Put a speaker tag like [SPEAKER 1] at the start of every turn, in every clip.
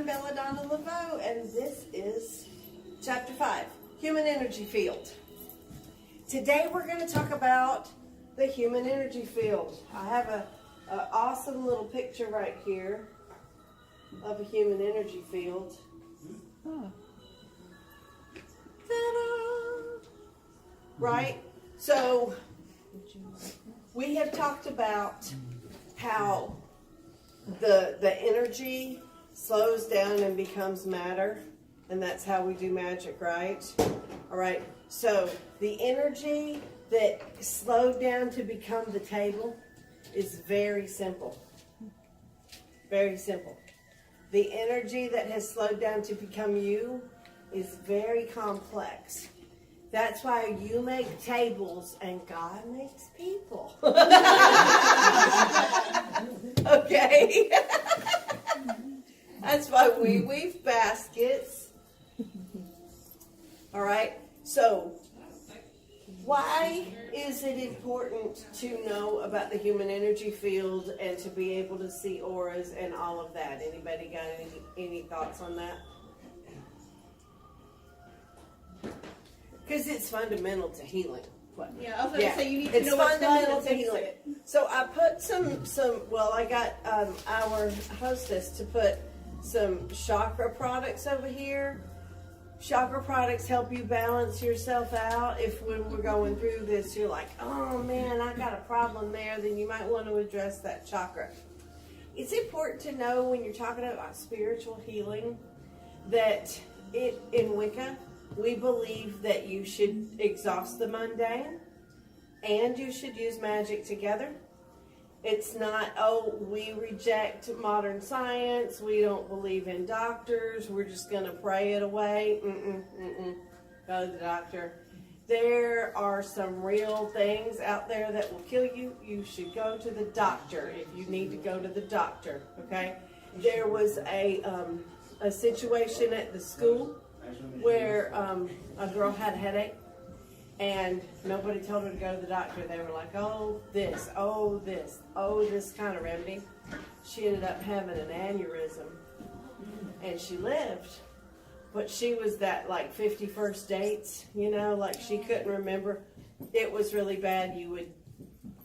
[SPEAKER 1] I'm Belladonna Laveau, and this is Chapter 5, Human Energy Field. Today we're going to talk about the human energy field. I have an awesome little picture right here of a human energy field. Oh. Ta-da! Right? So, we have talked about how the energy slows down and becomes matter, and that's how we do magic, right? All right, so the energy that slowed down to become the table is very simple. Very simple. The energy that has slowed down to become you is very complex. That's why you make tables and God makes people. Okay? That's why we weave baskets. All right? So, why is it important to know about the human energy field and to be able to see auras and all of that? Anybody got any thoughts on that? Because it's fundamental to healing.
[SPEAKER 2] Yeah, I was going to say you need to
[SPEAKER 1] it's
[SPEAKER 2] know what's
[SPEAKER 1] fundamental
[SPEAKER 2] wrong
[SPEAKER 1] to healing. So I put I got our hostess to put some chakra products over here. Chakra products help you balance yourself out. If when we're going through this, you're like, oh man, I got a problem there, then you might want to address that chakra. It's important to know when you're talking about spiritual healing that in Wicca, we believe that you should exhaust the mundane and you should use magic together. It's not, oh, we reject modern science. We don't believe in doctors. We're just going to pray it away. Go to the doctor. There are some real things out there that will kill you. You should go to the doctor if you need to go to the doctor, okay? There was a situation at the school where a girl had a headache and nobody told her to go to the doctor. They were like, oh this kind of remedy. She ended up having an aneurysm and she lived, but she was that like 51st dates, like she couldn't remember. It was really bad.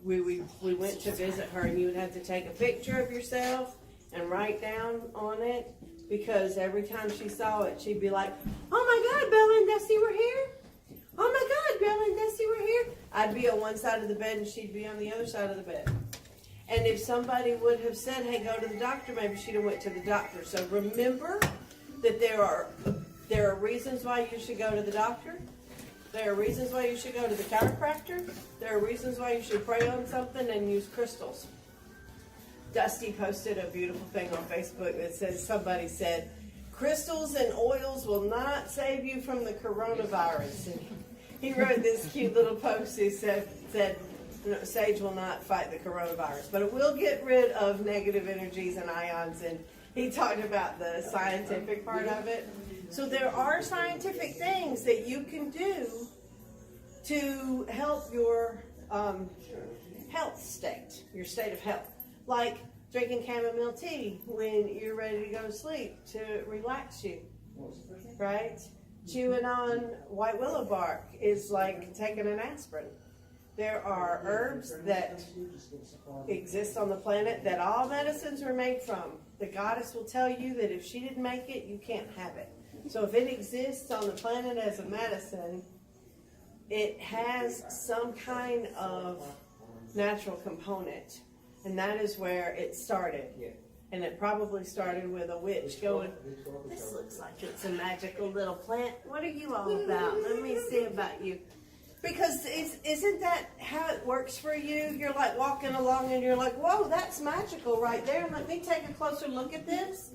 [SPEAKER 1] We went to visit her and you would have to take a picture of yourself and write down on it, because every time she saw it, she'd be like, oh my God, Bella and Dusty were here. Oh my God, Bella and Dusty were here. I'd be on one side of the bed and she'd be on the other side of the bed. And if somebody would have said, hey, go to the doctor, maybe she'd have went to the doctor. So remember that there are reasons why you should go to the doctor. There are reasons why you should go to the chiropractor. There are reasons why you should pray on something and use crystals. Dusty posted a beautiful thing on Facebook that says, somebody said, crystals and oils will not save you from the coronavirus. And he wrote this cute little post. He said sage will not fight the coronavirus, but it will get rid of negative energies and ions. And he talked about the scientific part of it. So there are scientific things that you can do to help your health state, your state of health. Like drinking chamomile tea when you're ready to go to sleep to relax you, right? Chewing on white willow bark is like taking an aspirin. There are herbs that exist on the planet that all medicines were made from. The goddess will tell you that if she didn't make it, you can't have it. So if it exists on the planet as a medicine, it has some kind of natural component. And that is where it started. And it probably started with a witch going, this looks like it's a magical little plant. What are you all about? Let me see about you. Because isn't that how it works for you? You're like walking along and you're like, whoa, that's magical right there. Let me take a closer look at this.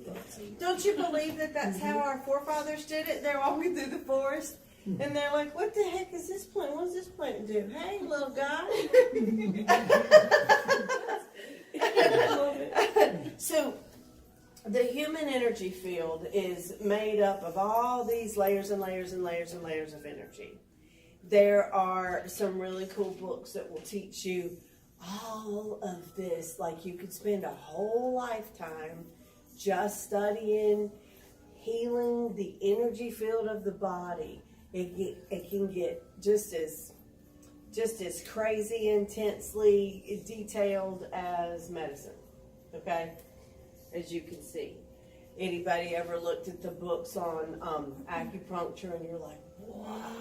[SPEAKER 1] Don't you believe that that's how our forefathers did it? They're walking through the forest. And they're like, what the heck is this plant? What does this plant do? Hey, little guy. So the human energy field is made up of all these layers and layers and layers and layers of energy. There are some really cool books that will teach you all of this. Like you could spend a whole lifetime just studying healing the energy field of the body. It can get just as crazy, intensely detailed as medicine. Okay, as you can see. Anybody ever looked at the books on acupuncture and you're like, wow.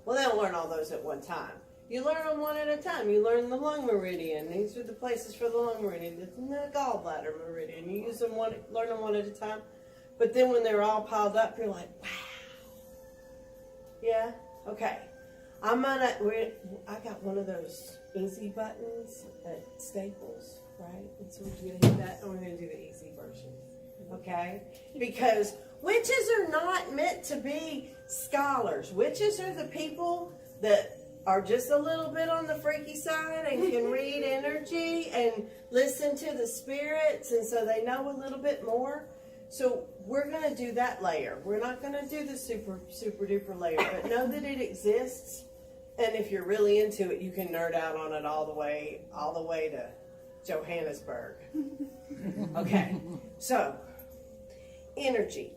[SPEAKER 1] Well, they don't learn all those at one time. You learn them one at a time. You learn the lung meridian. These are the places for the lung meridian. The gallbladder meridian. You use them learn them one at a time. But then when they're all piled up, you're like, wow. Yeah? Okay. I got one of those easy buttons at Staples, right? And so we're going to hit that, and we're going to do the easy version. Okay? Because witches are not meant to be scholars. Witches are the people that are just a little bit on the freaky side and can read energy and listen to the spirits, and so they know a little bit more. So we're going to do that layer. We're not going to do the super duper layer, but know that it exists. And if you're really into it, you can nerd out on it all the way to Johannesburg. Okay, so energy.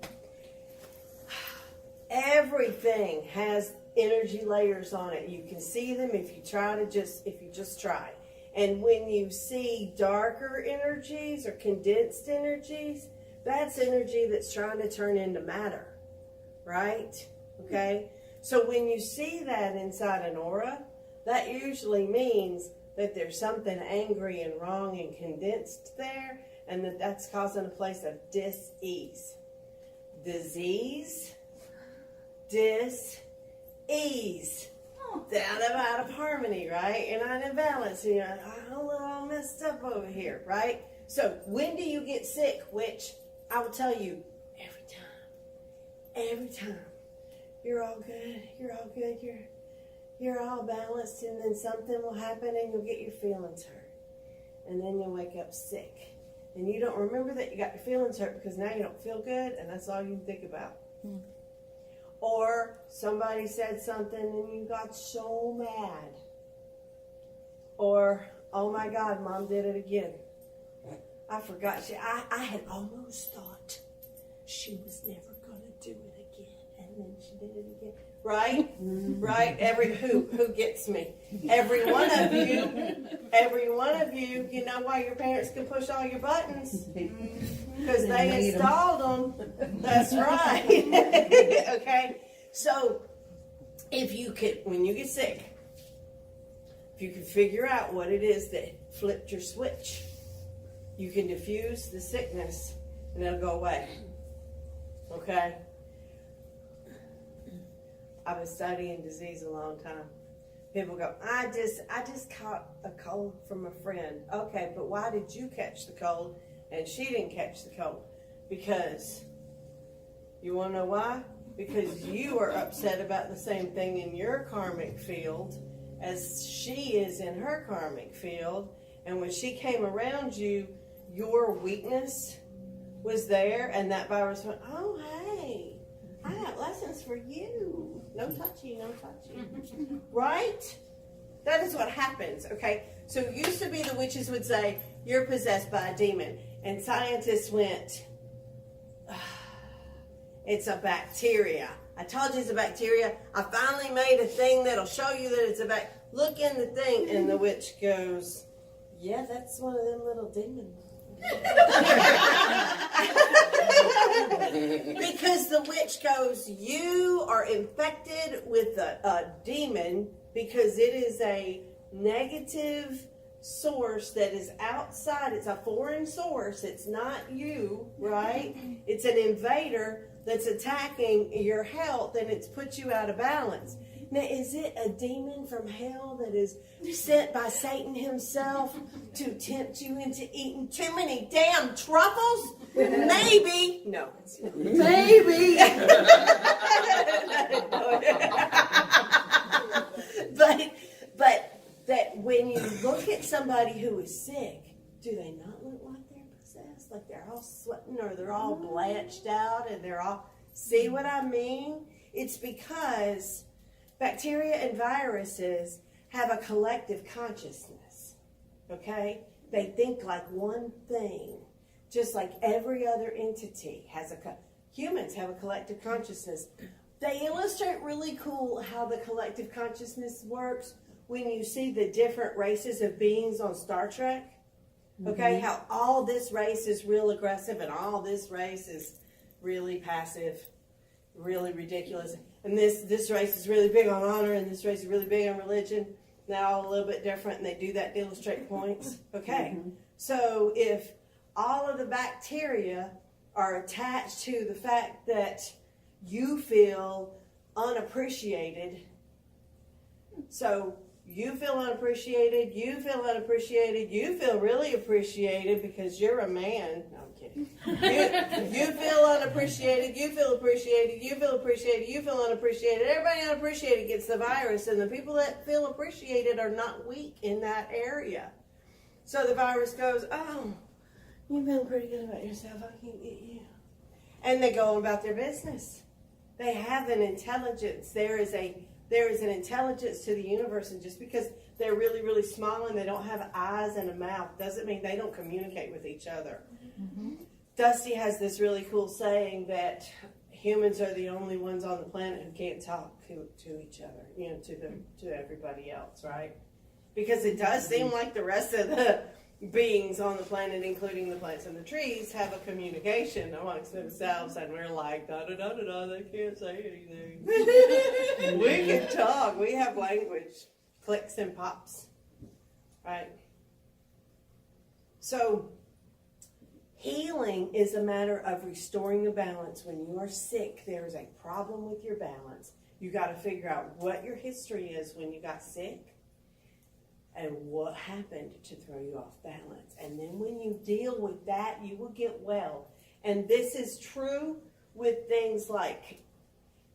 [SPEAKER 1] Everything has energy layers on it. You can see them if you just try. And when you see darker energies or condensed energies, that's energy that's trying to turn into matter, right? Okay? So when you see that inside an aura, that usually means that there's something angry and wrong and condensed there, and that's causing a place of dis-ease. Disease, dis-ease. Out of harmony, right? And not in balance. And you're like, I'm a little all messed up over here, right? So when do you get sick? Which I will tell you, every time. Every time. You're all good. You're all good. You're all balanced, and then something will happen and you'll get your feelings hurt. And then you'll wake up sick. And you don't remember that you got your feelings hurt because now you don't feel good, and that's all you can think about. Or somebody said something and you got so mad. Or, oh my God, Mom did it again. I forgot. I had almost thought she was never going to do it again. And then she did it again. Right? Right? Who gets me? Every one of you, you know why your parents can push all your buttons? Because they installed them. That's right. Okay? So, if you could, when you get sick, if you can figure out what it is that flipped your switch, you can diffuse the sickness and it'll go away. Okay? I've been studying disease a long time. People go, I just caught a cold from a friend. Okay, but why did you catch the cold and she didn't catch the cold? Because, you want to know why? Because you are upset about the same thing in your karmic field as she is in her karmic field. And when she came around you, your weakness was there, and that virus went, oh, hey, I got lessons for you. No touchy, no touchy. Right? That is what happens, okay? So it used to be the witches would say, you're possessed by a demon. And scientists went, it's a bacteria. I told you it's a bacteria. I finally made a thing that'll show you that it's a bacteria. Look in the thing. And the witch goes, yeah, that's one of them little demons. Because the witch goes, you are infected with a demon because it is a negative source that is outside. It's a foreign source. It's not you, right? It's an invader that's attacking your health, and it's put you out of balance. Now, is it a demon from hell that is sent by Satan himself to tempt you into eating too many damn truffles? Maybe. No. Maybe. But that when you look at somebody who is sick, do they not look like they're possessed? Like they're all sweating or they're all blanched out and they're all... See what I mean? It's because bacteria and viruses have a collective consciousness, okay? They think like one thing. just like every other entity has humans have a collective consciousness. They illustrate really cool how the collective consciousness works when you see the different races of beings on Star Trek. Okay, how all this race is real aggressive and all this race is really passive, really ridiculous. And this race is really big on honor and this race is really big on religion. They're all a little bit different and they do that to illustrate points. Okay, so if all of the bacteria are attached to the fact that you feel unappreciated, so you feel unappreciated, you feel unappreciated, you feel really appreciated because you're a man. No, I'm kidding. You feel unappreciated, you feel appreciated, you feel appreciated, you feel unappreciated. Everybody unappreciated gets the virus, and the people that feel appreciated are not weak in that area. So the virus goes, oh, you feel pretty good about yourself, I can get you. And they go on about their business. They have an intelligence. There is an intelligence to the universe, and just because they're really, really small and they don't have eyes and a mouth doesn't mean they don't communicate with each other. Dusty has this really cool saying that humans are the only ones on the planet who can't talk to each other, to everybody else, right? Because it does seem like the rest of the beings on the planet, including the plants and the trees, have a communication amongst themselves, and we're like, da-da-da-da-da, they can't say anything. We can talk. We have language. Clicks and pops. Right? So, healing is a matter of restoring the balance. When you are sick, there is a problem with your balance. You got to figure out what your history is when you got sick, and what happened to throw you off balance. And then when you deal with that, you will get well. And this is true with things like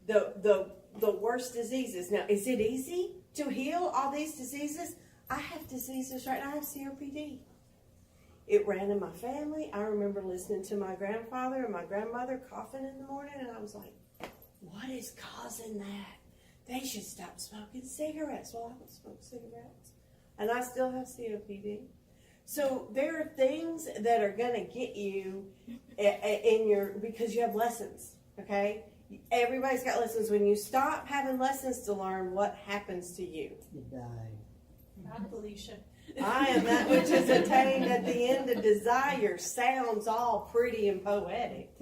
[SPEAKER 1] the worst diseases. Now, is it easy to heal all these diseases? I have diseases right now. I have COPD. It ran in my family. I remember listening to my grandfather and my grandmother coughing in the morning, and I was like, what is causing that? They should stop smoking cigarettes. Well, I don't smoke cigarettes. And I still have COPD. So there are things that are going to get you because you have lessons, okay? Everybody's got lessons. When you stop having lessons to learn, what happens to you?
[SPEAKER 3] You die.
[SPEAKER 2] Bye, Felicia.
[SPEAKER 1] I am that which is attained at the end of desire. Sounds all pretty and poetic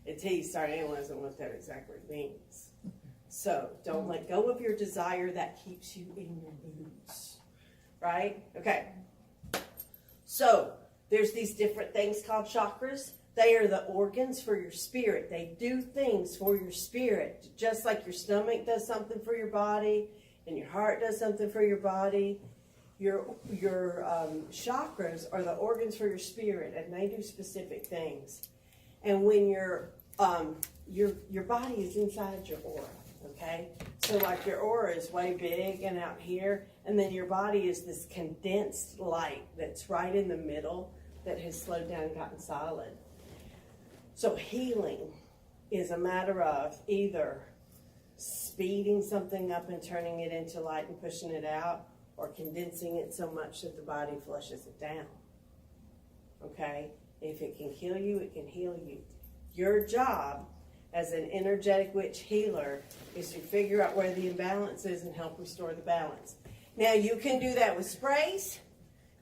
[SPEAKER 1] until you start analyzing what that exactly means. So don't let go of your desire that keeps you in your boots. Right? Okay. So, there's these different things called chakras. They are the organs for your spirit. They do things for your spirit. Just like your stomach does something for your body, and your heart does something for your body. Your chakras are the organs for your spirit, and they do specific things. And when your body is inside your aura, okay? So like your aura is way big and out here, and then your body is this condensed light that's right in the middle that has slowed down and gotten solid. So healing is a matter of either speeding something up and turning it into light and pushing it out, or condensing it so much that the body flushes it down. Okay? If it can kill you, it can heal you. Your job as an energetic witch healer is to figure out where the imbalance is and help restore the balance. Now, you can do that with sprays.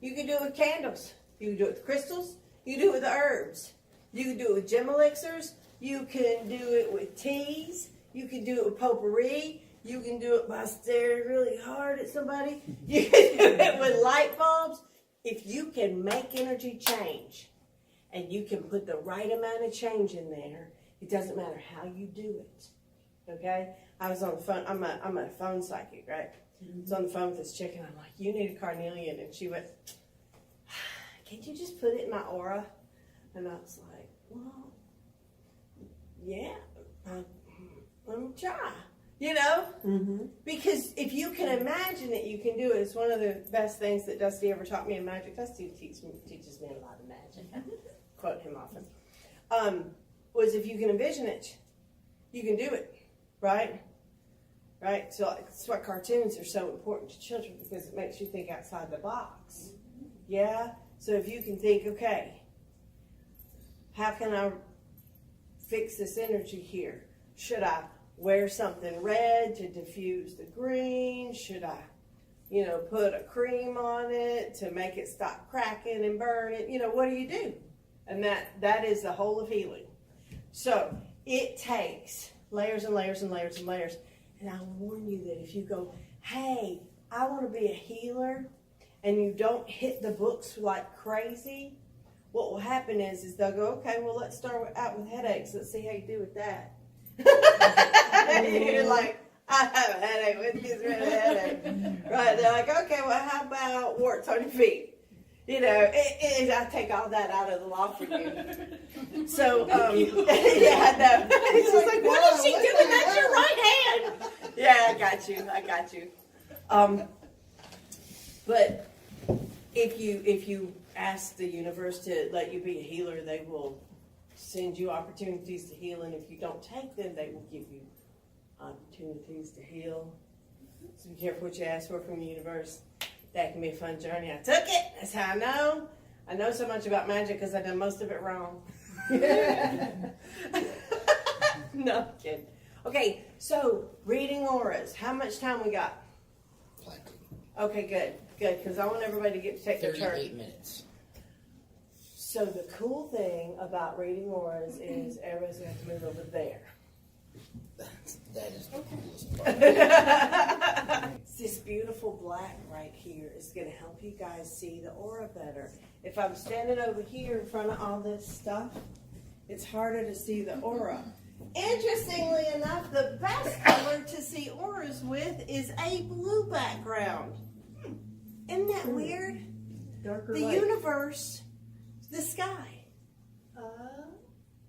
[SPEAKER 1] You can do it with candles. You can do it with crystals. You can do it with herbs. You can do it with gem elixirs. You can do it with teas. You can do it with potpourri. You can do it by staring really hard at somebody. You can do it with light bulbs. If you can make energy change and you can put the right amount of change in there, it doesn't matter how you do it. Okay? I was on the phone. I'm a phone psychic, right? I was on the phone with this chick, and I'm like, you need a carnelian. And she went, can't you just put it in my aura? And I was like, well, yeah, let me try. You know? Mm-hmm. Because if you can imagine that you can do it, it's one of the best things that Dusty ever taught me in magic. Dusty teaches me a lot of magic. I quote him often. Was if you can envision it, you can do it. Right? Right? So that's why cartoons are so important to children, because it makes you think outside the box. Yeah? So if you can think, okay, How can I fix this energy here? Should I wear something red to diffuse the green? Should I, put a cream on it to make it stop cracking and burning? What do you do? And that is the whole of healing. So it takes layers and layers and layers and layers. And I warn you that if you go, hey, I want to be a healer, and you don't hit the books like crazy, what will happen is they'll go, okay, well, let's start out with headaches. Let's see how you do with that. You're like, I have a headache with this red headache. Right? They're like, okay, well, how about warts on your feet? I take all that out of the law for you. So, yeah, I know. It's just like, what is she doing? That's your right hand. Yeah, I got you. But if you ask the universe to let you be a healer, they will send you opportunities to heal, and if you don't take them, they will give you opportunities to heal. So be careful what you ask for from the universe. That can be a fun journey. I took it. That's how I know. I know so much about magic because I've done most of it wrong. No, I'm kidding. Okay, so reading auras. How much time we got?
[SPEAKER 3] Plenty.
[SPEAKER 1] Okay, good, because I want everybody to get to take their turn.
[SPEAKER 3] 38 minutes.
[SPEAKER 1] So the cool thing about reading auras is everybody's going to have to move over there.
[SPEAKER 3] That is the coolest part.
[SPEAKER 1] This beautiful black right here is going to help you guys see the aura better. If I'm standing over here in front of all this stuff, it's harder to see the aura. Interestingly enough, the best color to see auras with is a blue background. Isn't that weird?
[SPEAKER 4] Darker
[SPEAKER 1] The
[SPEAKER 4] light.
[SPEAKER 1] universe, the sky.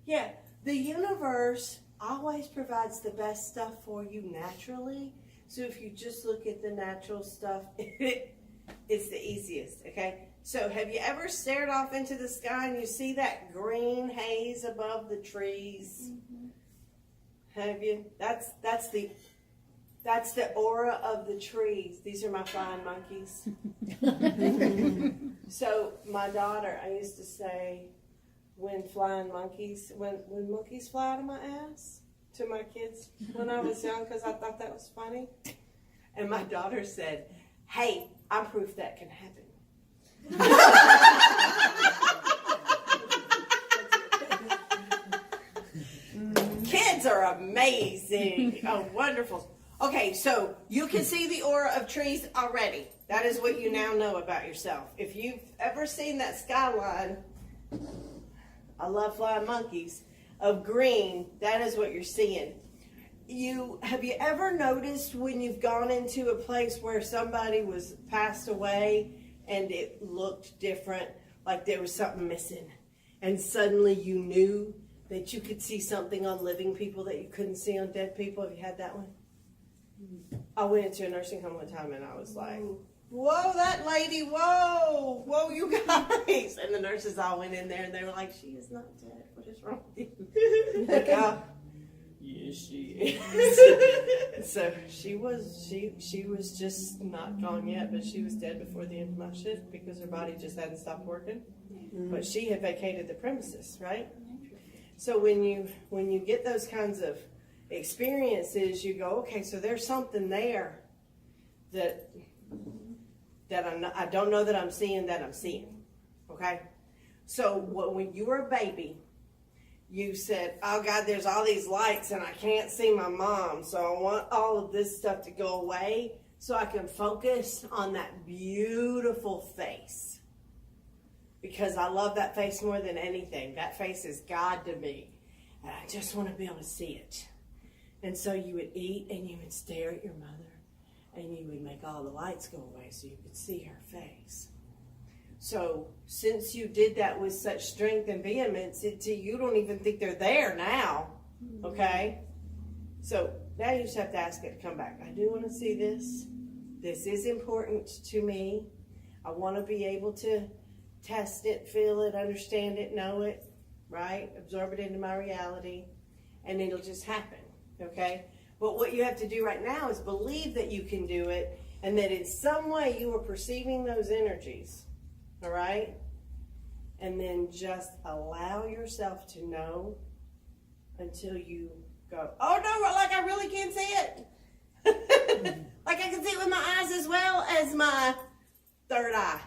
[SPEAKER 1] Yeah, the universe always provides the best stuff for you naturally. So if you just look at the natural stuff, it's the easiest, okay? So have you ever stared off into the sky and you see that green haze above the trees? Mm-hmm. Have you? That's the aura of the trees. These are my flying monkeys. So my daughter, I used to say, when monkeys fly out of my ass, to my kids when I was young, because I thought that was funny. And my daughter said, hey, I'm proof that can happen. Kids are amazing. Oh, wonderful. Okay, so you can see the aura of trees already. That is what you now know about yourself. If you've ever seen that skyline, I love flying monkeys, of green, that is what you're seeing. Have you ever noticed when you've gone into a place where somebody was passed away and it looked different, like there was something missing, and suddenly you knew that you could see something on living people that you couldn't see on dead people? Have you had that one? I went into a nursing home one time and I was like, whoa, that lady, whoa, you guys. And the nurses all went in there and they were like, she is not dead. What is wrong with you? Like, oh, yes, she is. So she was just not gone yet, but she was dead before the end of my shift because her body just hadn't stopped working. But she had vacated the premises, right? So when you get those kinds of experiences, you go, okay, so there's something there that I don't know that I'm seeing, okay? So when you were a baby, you said, oh God, there's all these lights and I can't see my mom, so I want all of this stuff to go away so I can focus on that beautiful face. Because I love that face more than anything. That face is God to me. And I just want to be able to see it. And so you would eat and you would stare at your mother and you would make all the lights go away so you could see her face. So since you did that with such strength and vehemence, you don't even think they're there now, okay? So now you just have to ask it to come back. I do want to see this. This is important to me. I want to be able to test it, feel it, understand it, know it, right? Absorb it into my reality, and it'll just happen, okay? But what you have to do right now is believe that you can do it and that in some way you are perceiving those energies, all right? and then just allow yourself to know until you go, oh no, like I really can't see it. Like I can see it with my eyes as well as my third eye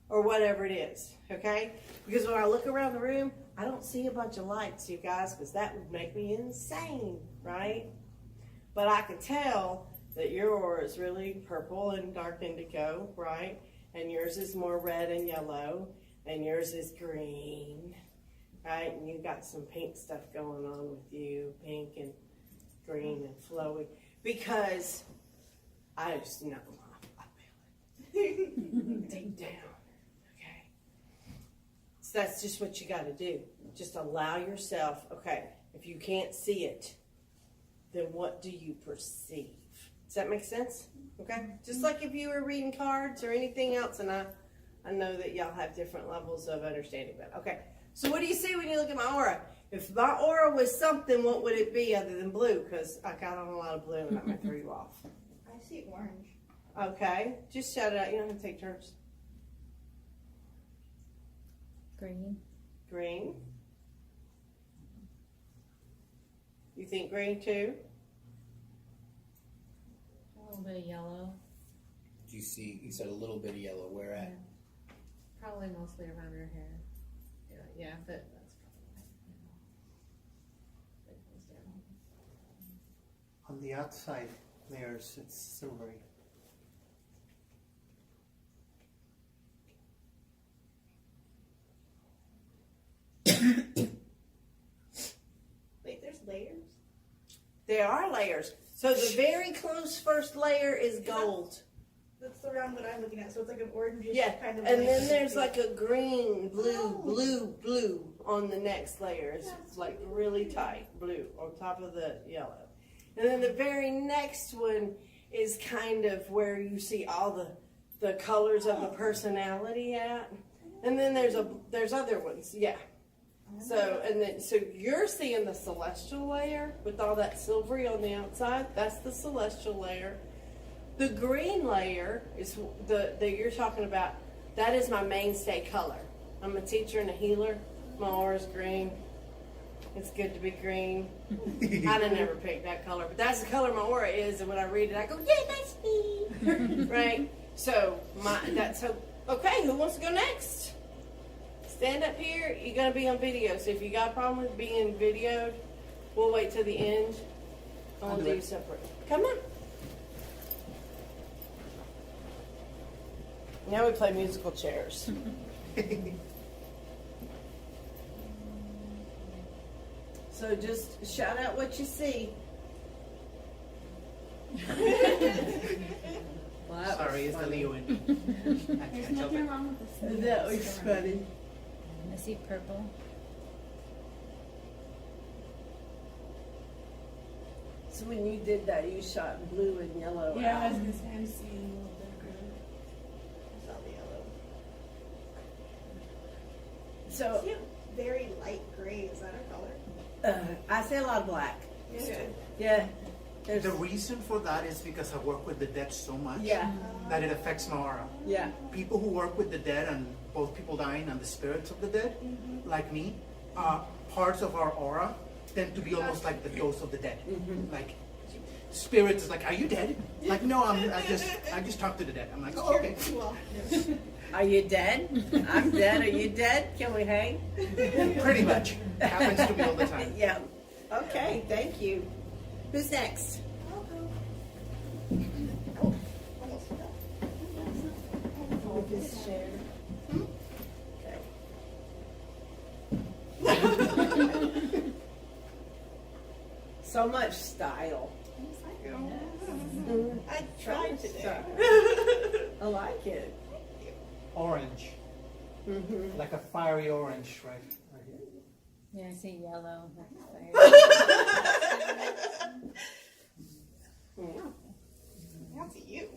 [SPEAKER 1] or whatever it is, okay? Because when I look around the room, I don't see a bunch of lights, you guys, because that would make me insane, right? But I can tell that your aura is really purple and dark indigo, right? And yours is more red and yellow, and yours is green, right? And you got some pink stuff going on with you, pink and green and flowy, because I just know, I feel it deep down, okay? So that's just what you got to do. Just allow yourself, okay, if you can't see it, then what do you perceive? Does that make sense? Okay? Just like if you were reading cards or anything else, and I know that y'all have different levels of understanding that. Okay, so what do you see when you look at my aura? If my aura was something, what would it be other than blue? Because I got on a lot of blue and that might throw you off.
[SPEAKER 2] I see orange.
[SPEAKER 1] Okay, just shout it out. You don't have to take turns.
[SPEAKER 4] Green.
[SPEAKER 1] Green. You think green too?
[SPEAKER 4] A little bit of yellow.
[SPEAKER 3] You said a little bit of yellow. Where at?
[SPEAKER 4] Probably mostly around her hair. Yeah, but that's probably it goes down.
[SPEAKER 5] On the outside layers, it's silvery.
[SPEAKER 2] Wait, there's layers?
[SPEAKER 1] There are layers. So the very close first layer is gold.
[SPEAKER 2] That's the round that I'm looking at, so it's like an orangish
[SPEAKER 1] Yeah,
[SPEAKER 2] kind of
[SPEAKER 1] and
[SPEAKER 2] like-
[SPEAKER 1] then there's like a green, blue,
[SPEAKER 2] Oh.
[SPEAKER 1] blue on the next layer. It's like really tight blue on top of the yellow. And then the very next one is kind of where you see all the colors of the personality at. And then there's other ones, yeah. So you're seeing the celestial layer with all that silvery on the outside. That's the celestial layer. The green layer is the you're talking about. That is my mainstay color. I'm a teacher and a healer. My aura's green. It's good to be green. I didn't ever pick that color, but that's the color my aura is. And when I read it, I go, yeah, that's me. Right? So okay, who wants to go next? Stand up here. You're going to be on video. So if you got a problem with being videoed, we'll wait till the end. I'll do separate. Come on. Now we play musical chairs. So just shout out what you see.
[SPEAKER 4] Well,
[SPEAKER 5] Sorry, it's the Leo in.
[SPEAKER 2] There's nothing wrong with this.
[SPEAKER 1] That was funny.
[SPEAKER 4] I see purple.
[SPEAKER 1] So when you did that, you shot blue and yellow
[SPEAKER 2] Yeah, I
[SPEAKER 1] out.
[SPEAKER 2] was gonna say I'm seeing a little bit of green. I saw the yellow.
[SPEAKER 1] So
[SPEAKER 2] See a very light gray. Is that a color?
[SPEAKER 1] I see a lot of black.
[SPEAKER 2] Yeah.
[SPEAKER 1] Yeah. There's,
[SPEAKER 5] The reason for that is because I work with the dead so much
[SPEAKER 1] yeah.
[SPEAKER 5] that it affects my aura.
[SPEAKER 1] Yeah.
[SPEAKER 5] People who work with the dead, and both people dying and the spirits of the dead, like me, parts of our aura tend to be almost like the ghosts of the dead. Like spirits is like, are you dead? Like, no, I just talk to the dead. I'm like, oh, okay.
[SPEAKER 2] Well,
[SPEAKER 1] Are you dead? I'm dead. Are you dead? Can we hang?
[SPEAKER 5] Pretty much. Happens to me all the time.
[SPEAKER 1] Yeah. Okay. Thank you. Who's next?
[SPEAKER 2] I'll go. Oh, almost forgot.
[SPEAKER 1] This chair. Okay. So much style.
[SPEAKER 2] I tried today.
[SPEAKER 1] I like it.
[SPEAKER 5] Orange.
[SPEAKER 1] Mm-hmm.
[SPEAKER 5] Like a fiery orange, right? Right here.
[SPEAKER 4] Yeah, I see yellow. That's
[SPEAKER 2] That's you.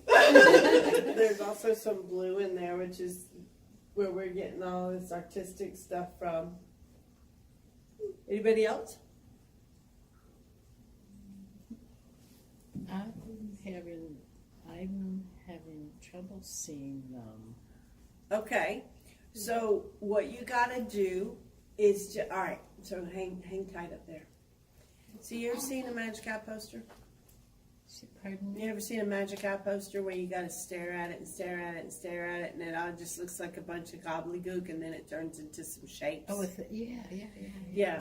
[SPEAKER 1] There's also some blue in there, which is where we're getting all this artistic stuff from. Anybody else?
[SPEAKER 6] I'm having trouble seeing them.
[SPEAKER 1] Okay. So what you gotta do is all right. So hang tight up there. So you ever seen a Magic Eye poster?
[SPEAKER 2] Pardon me?
[SPEAKER 1] You ever seen a Magic Eye poster where you gotta stare at it and stare at it and stare at it, and it all just looks like a bunch of gobbledygook, and then it turns into some shapes?
[SPEAKER 2] Oh, with it,
[SPEAKER 1] Yeah.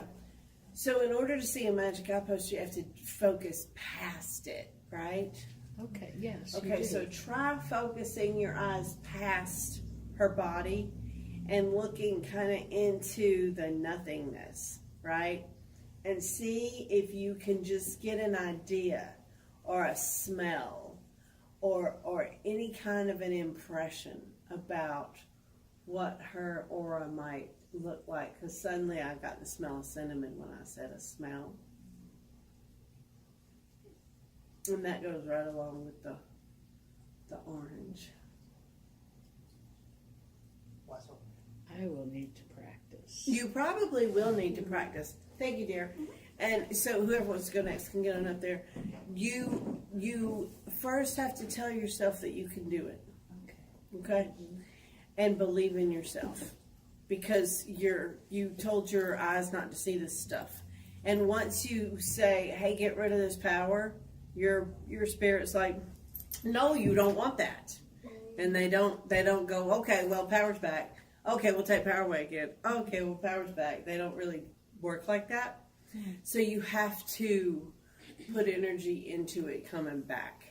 [SPEAKER 1] So in order to see a Magic Eye poster, you have to focus past it, right?
[SPEAKER 2] Okay, yes. you
[SPEAKER 1] Okay,
[SPEAKER 2] do.
[SPEAKER 1] so try focusing your eyes past her body and looking kind of into the nothingness, right? And see if you can just get an idea or a smell or any kind of an impression about what her aura might look like. Because suddenly I got the smell of cinnamon when I said a smell. And that goes right along with the orange.
[SPEAKER 2] I will need to practice.
[SPEAKER 1] You probably will need to practice. Thank you, dear. And so whoever wants to go next can get on up there. You first have to tell yourself that you can do it. Okay? And believe in yourself. Because you told your eyes not to see this stuff. And once you say, hey, get rid of this power, your spirit's like, no, you don't want that. And they don't go, okay, well, power's back. Okay, we'll take power away again. Okay, well, power's back. They don't really work like that. So you have to put energy into it coming back.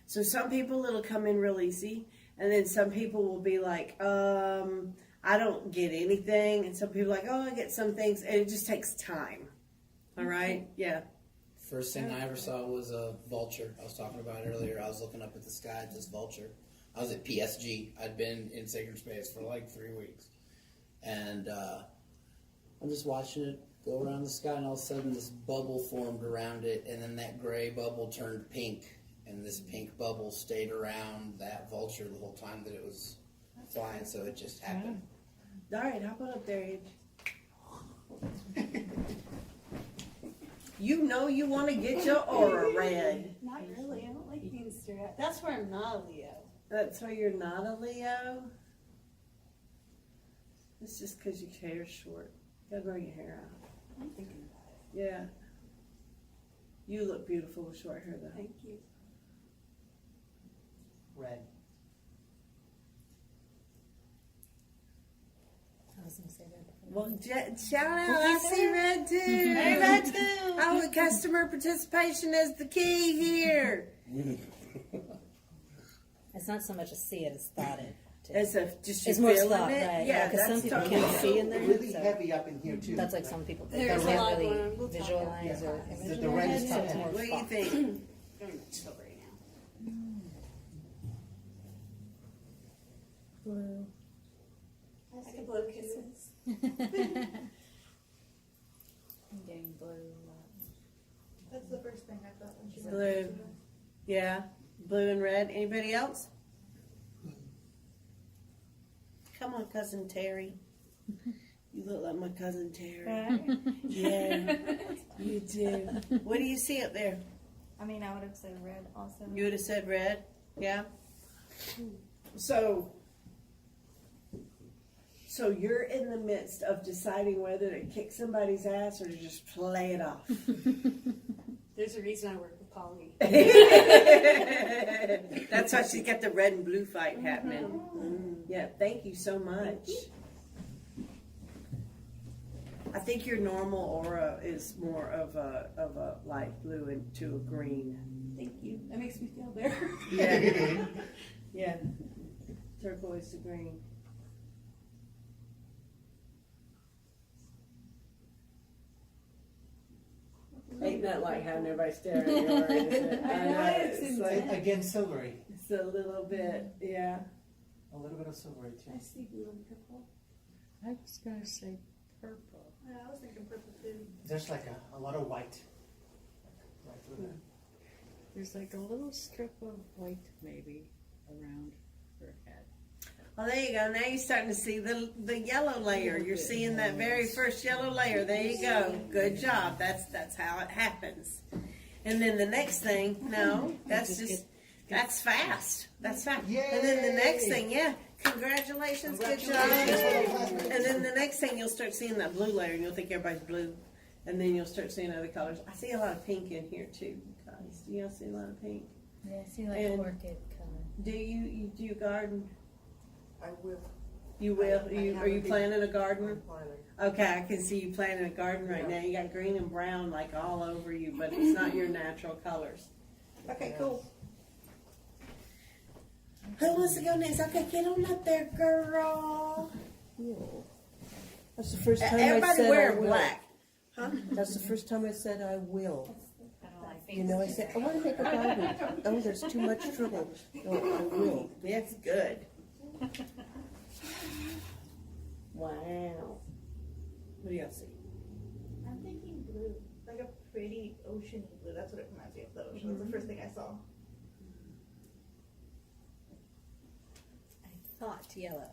[SPEAKER 1] So some people, it'll come in real easy. And then some people will be like, I don't get anything. And some people are like, oh, I get some things. And it just takes time. All right? Yeah.
[SPEAKER 3] First thing I ever saw was a vulture. I was talking about it earlier. I was looking up at the sky at this vulture. I was at PSG. I'd been in sacred space for like 3 weeks. And I'm just watching it go around the sky, and all of a sudden this bubble formed around it, and then that gray bubble turned pink, and this pink bubble stayed around that vulture the whole time that it was flying, so it just happened.
[SPEAKER 1] All right, how about up there, Age? You know you want to get your aura read.
[SPEAKER 6] Not really. I don't like being stared at. That's where I'm not a Leo.
[SPEAKER 1] That's why you're not a Leo? It's just because your hair's short. You gotta grow your hair out.
[SPEAKER 6] I'm thinking about it.
[SPEAKER 1] Yeah. You look beautiful with short hair, though.
[SPEAKER 6] Thank you.
[SPEAKER 5] Red.
[SPEAKER 2] I was going to say that before.
[SPEAKER 1] Well, shout out. I see red, too. Hey, red, too. Oh, customer participation is the key here.
[SPEAKER 7] It's not so much a see it as thought it.
[SPEAKER 1] It's just you
[SPEAKER 7] It's more
[SPEAKER 1] feeling
[SPEAKER 7] thought,
[SPEAKER 1] it.
[SPEAKER 7] right?
[SPEAKER 1] Yeah,
[SPEAKER 7] because some
[SPEAKER 1] that's
[SPEAKER 7] people
[SPEAKER 1] totally
[SPEAKER 7] can't see in there.
[SPEAKER 5] Really
[SPEAKER 7] so
[SPEAKER 5] heavy up in here too.
[SPEAKER 7] that's like some people they
[SPEAKER 6] There's a
[SPEAKER 7] can't
[SPEAKER 6] lot
[SPEAKER 7] really
[SPEAKER 6] going on. We'll talk
[SPEAKER 7] visualize
[SPEAKER 5] about
[SPEAKER 7] or
[SPEAKER 5] it.
[SPEAKER 7] imagine.
[SPEAKER 5] The red is
[SPEAKER 7] so it's
[SPEAKER 5] top.
[SPEAKER 7] more
[SPEAKER 1] What do you
[SPEAKER 7] thought.
[SPEAKER 1] think?
[SPEAKER 6] Going silver right now.
[SPEAKER 7] Blue.
[SPEAKER 6] I can blow kisses.
[SPEAKER 7] I'm getting blue.
[SPEAKER 4] That's the first thing I thought when she
[SPEAKER 1] Blue. Yeah, blue and red. Anybody else? Come on, cousin Terry. You look like my cousin Terry. Yeah, you do. What do you see up there?
[SPEAKER 6] I mean, I would have said red also.
[SPEAKER 1] You would have said red. Yeah. So you're in the midst of deciding whether to kick somebody's ass or to just play it off.
[SPEAKER 6] There's a reason I work with Polly.
[SPEAKER 1] That's why she's got the red and blue fight happening. Yeah, thank you so much. I think your normal aura is more of a light blue into a green.
[SPEAKER 6] Thank you. That makes me feel better.
[SPEAKER 1] Yeah. Yeah. Turquoise to green. Ain't that like having everybody stare at you, is it? I know, it's like,
[SPEAKER 5] Again, silvery.
[SPEAKER 1] it's a little bit, yeah.
[SPEAKER 5] A little bit of silvery too.
[SPEAKER 6] I see blue and purple.
[SPEAKER 2] I was going to say purple.
[SPEAKER 6] Yeah, I was thinking purple too.
[SPEAKER 5] There's like a lot of white. Right through there.
[SPEAKER 2] There's like a little strip of white maybe around her head.
[SPEAKER 1] Well, there you go. Now you're starting to see the yellow layer. You're seeing that very first yellow layer. There you go. Good job. That's how it happens. And then the next thing, no, that's just that's fast. That's fast. And then the next thing, yeah, Congratulations, good job. And then the next thing you'll start seeing that blue layer and you'll think everybody's blue. And then you'll start seeing other colors. I see a lot of pink in here too, guys. Do y'all see a lot of pink?
[SPEAKER 7] Yeah, I see like
[SPEAKER 1] And-
[SPEAKER 7] orchid color.
[SPEAKER 1] Do you do you garden?
[SPEAKER 8] I will.
[SPEAKER 1] You will?
[SPEAKER 8] I have
[SPEAKER 1] Are you
[SPEAKER 8] a big-
[SPEAKER 1] planting a garden?
[SPEAKER 8] I'm planning.
[SPEAKER 1] Okay, I can see you planting a garden right now. You got green and brown like all over you, but it's not your natural colors. Okay, cool. Who wants to go next? Okay, get on up there, girl.
[SPEAKER 8] That's the first time I
[SPEAKER 1] Everybody
[SPEAKER 8] said I
[SPEAKER 1] wearing
[SPEAKER 8] will.
[SPEAKER 1] black. Huh?
[SPEAKER 8] That's the first time I said I will.
[SPEAKER 4] I don't like
[SPEAKER 8] You know, I said, I want to make a garden. Oh, there's too much trouble. No, I will.
[SPEAKER 1] That's good. Wow. What do y'all see?
[SPEAKER 9] I'm thinking blue, like a pretty oceany blue. That's what it reminds me of. The ocean was the first thing I saw.
[SPEAKER 7] I thought yellow.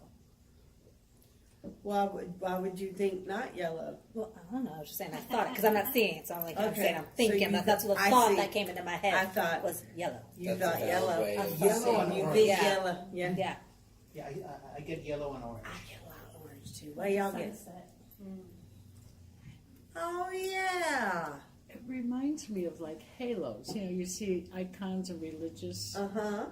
[SPEAKER 1] Why would you think not yellow?
[SPEAKER 7] Well, I don't know. I was just saying I thought it because I'm not seeing it, so I'm like I'm
[SPEAKER 1] Okay,
[SPEAKER 7] saying I'm
[SPEAKER 1] so
[SPEAKER 7] thinking
[SPEAKER 1] you
[SPEAKER 7] that that's the
[SPEAKER 1] I
[SPEAKER 7] thought
[SPEAKER 1] see.
[SPEAKER 7] that came into my head.
[SPEAKER 1] I thought-
[SPEAKER 7] was yellow.
[SPEAKER 1] You
[SPEAKER 3] That's
[SPEAKER 1] thought
[SPEAKER 3] a
[SPEAKER 1] yellow.
[SPEAKER 3] way of
[SPEAKER 1] Yellow
[SPEAKER 3] saying
[SPEAKER 1] and you
[SPEAKER 3] orange.
[SPEAKER 1] think
[SPEAKER 7] Yeah.
[SPEAKER 1] yellow. Yeah.
[SPEAKER 7] Yeah.
[SPEAKER 5] Yeah, I get yellow and orange.
[SPEAKER 1] I get a lot of orange too. What y'all get? Oh yeah.
[SPEAKER 2] It reminds me of like halos. You know, you see icons of religious
[SPEAKER 1] Uh-huh.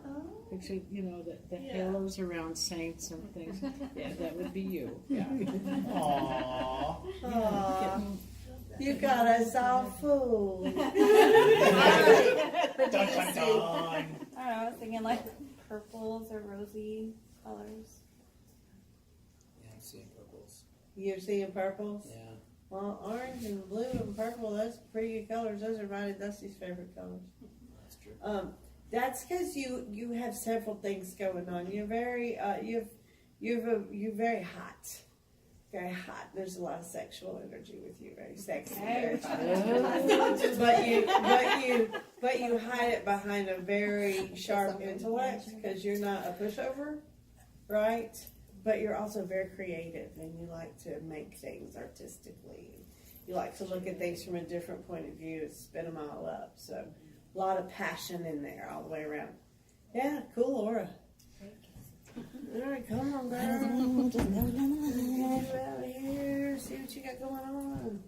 [SPEAKER 2] picture. You know, the
[SPEAKER 9] Yeah.
[SPEAKER 2] halos around saints and things. Yeah, that would be you. Yeah.
[SPEAKER 5] Aww.
[SPEAKER 1] Aw, you got us all fooled.
[SPEAKER 6] But do
[SPEAKER 5] Dun,
[SPEAKER 6] you
[SPEAKER 5] dun,
[SPEAKER 6] see,
[SPEAKER 5] dun.
[SPEAKER 6] I don't know, I was thinking like purples or rosy colors.
[SPEAKER 3] Yeah, I'm seeing purples.
[SPEAKER 1] You're seeing purples?
[SPEAKER 3] Yeah.
[SPEAKER 1] Well, orange and blue and purple, that's pretty good colors. Those are mine and Dusty's favorite colors.
[SPEAKER 3] That's true.
[SPEAKER 1] That's because you have several things going on. You're very you're very hot. Very hot. There's a lot of sexual energy with you. Very sexy. Very hot. but you hide it behind a very sharp intellect because you're not a pushover, right? But you're also very creative and you like to make things artistically. You like to look at things from a different point of view and spin them all up. So a lot of passion in there all the way around. Yeah, cool aura. All right, come on, girl. Get you out here. See what you got going on.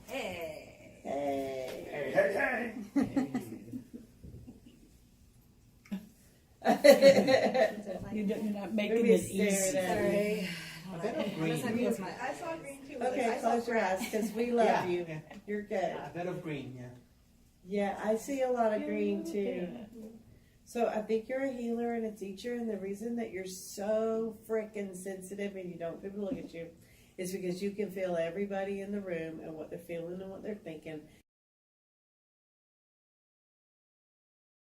[SPEAKER 6] Hey.
[SPEAKER 1] Hey.
[SPEAKER 2] You're not making
[SPEAKER 1] Maybe
[SPEAKER 2] it
[SPEAKER 1] stare
[SPEAKER 2] easy.
[SPEAKER 1] at me.
[SPEAKER 5] A bit of green.
[SPEAKER 9] I saw green too. but
[SPEAKER 1] Okay,
[SPEAKER 9] I saw
[SPEAKER 1] close your eyes because we love
[SPEAKER 5] Yeah,
[SPEAKER 1] you.
[SPEAKER 5] yeah.
[SPEAKER 1] You're good.
[SPEAKER 5] A bit of green, yeah.
[SPEAKER 1] Yeah, I see a lot of green too. So I think you're a healer and a teacher, and the reason that you're so freaking sensitive and you don't want people to look at you is because you can feel everybody in the room and what they're feeling and what they're thinking.